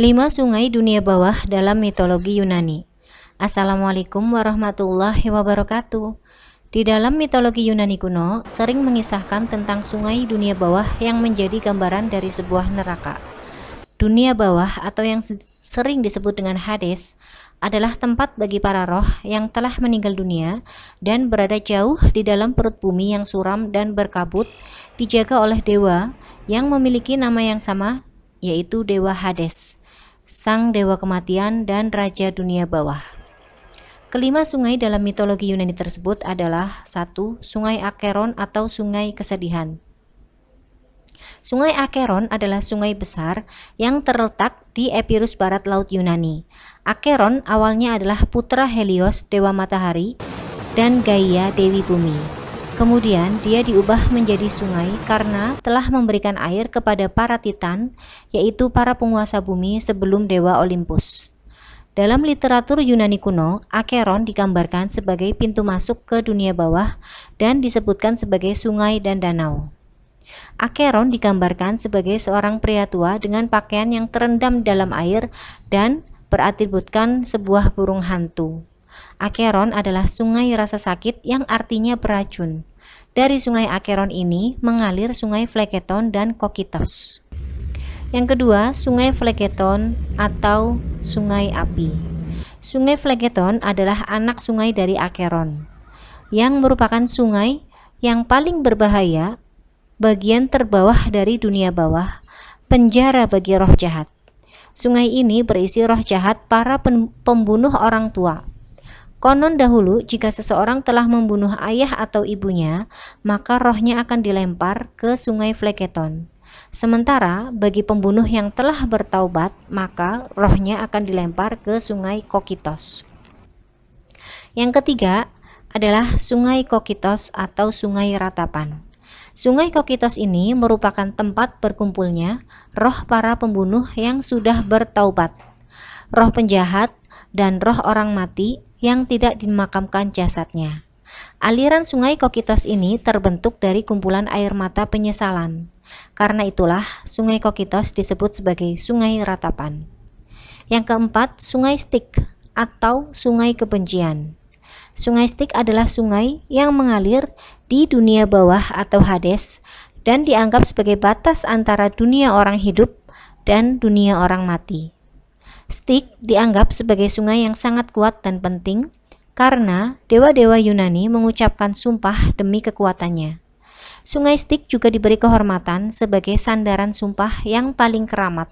5 sungai dunia bawah dalam mitologi Yunani. Assalamualaikum warahmatullahi wabarakatuh. Di dalam mitologi Yunani kuno, sering mengisahkan tentang sungai dunia bawah yang menjadi gambaran dari sebuah neraka. Dunia bawah atau yang sering disebut dengan Hades adalah tempat bagi para roh yang telah meninggal dunia dan berada jauh di dalam perut bumi yang suram dan berkabut, dijaga oleh dewa yang memiliki nama yang sama, yaitu Dewa Hades, sang dewa kematian dan raja dunia bawah. Kelima sungai dalam mitologi Yunani tersebut adalah 1. Sungai Acheron atau sungai kesedihan. Sungai Acheron adalah sungai besar yang terletak di Epirus barat laut Yunani. Acheron awalnya adalah putra Helios, dewa matahari, dan Gaia, dewi bumi. Kemudian dia diubah menjadi sungai karena telah memberikan air kepada para titan, yaitu para penguasa bumi sebelum dewa Olympus. Dalam literatur Yunani kuno, Acheron digambarkan sebagai pintu masuk ke dunia bawah dan disebutkan sebagai sungai dan danau. Acheron digambarkan sebagai seorang pria tua dengan pakaian yang terendam dalam air dan beratributkan sebuah burung hantu. Acheron adalah sungai rasa sakit yang artinya beracun. Dari sungai Acheron ini mengalir sungai Phlegeton dan Kokitos. Yang kedua, sungai Phlegeton atau sungai api. Sungai Phlegeton adalah anak sungai dari Acheron, yang merupakan sungai yang paling berbahaya, bagian terbawah dari dunia bawah, penjara bagi roh jahat. Sungai ini berisi roh jahat para pembunuh orang tua. Konon dahulu jika seseorang telah membunuh ayah atau ibunya, maka rohnya akan dilempar ke sungai Phlegeton. Sementara bagi pembunuh yang telah bertaubat, maka rohnya akan dilempar ke sungai Kokitos. Yang ketiga adalah sungai Kokitos atau sungai ratapan. Sungai Kokitos ini merupakan tempat berkumpulnya roh para pembunuh yang sudah bertaubat, roh penjahat, dan roh orang mati yang tidak dimakamkan jasadnya. Aliran sungai Kokitos ini terbentuk dari kumpulan air mata penyesalan. Karena itulah sungai Kokitos disebut sebagai sungai ratapan. Yang keempat, sungai Styx atau sungai kebencian. Sungai Styx adalah sungai yang mengalir di dunia bawah atau Hades dan dianggap sebagai batas antara dunia orang hidup dan dunia orang mati. Styx dianggap sebagai sungai yang sangat kuat dan penting karena dewa-dewa Yunani mengucapkan sumpah demi kekuatannya. Sungai Styx juga diberi kehormatan sebagai sandaran sumpah yang paling keramat.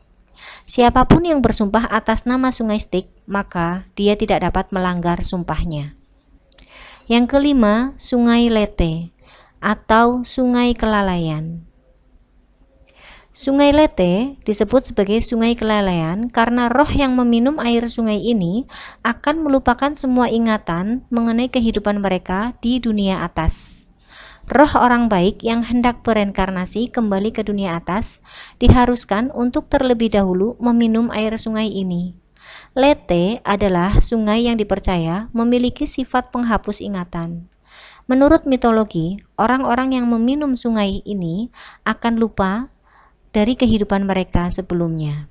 Siapapun yang bersumpah atas nama sungai Styx, maka dia tidak dapat melanggar sumpahnya. Yang kelima, sungai Lethe atau sungai kelalaian. Sungai Lethe disebut sebagai sungai kelalaian karena roh yang meminum air sungai ini akan melupakan semua ingatan mengenai kehidupan mereka di dunia atas. Roh orang baik yang hendak bereinkarnasi kembali ke dunia atas diharuskan untuk terlebih dahulu meminum air sungai ini. Lethe adalah sungai yang dipercaya memiliki sifat penghapus ingatan. Menurut mitologi, orang-orang yang meminum sungai ini akan lupa dari kehidupan mereka sebelumnya.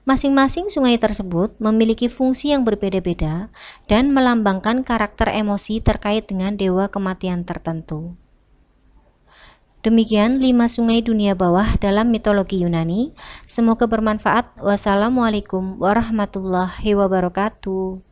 Masing-masing sungai tersebut memiliki fungsi yang berbeda-beda dan melambangkan karakter emosi terkait dengan dewa kematian tertentu. Demikian 5 sungai dunia bawah dalam mitologi Yunani. Semoga bermanfaat. Wassalamualaikum warahmatullahi wabarakatuh.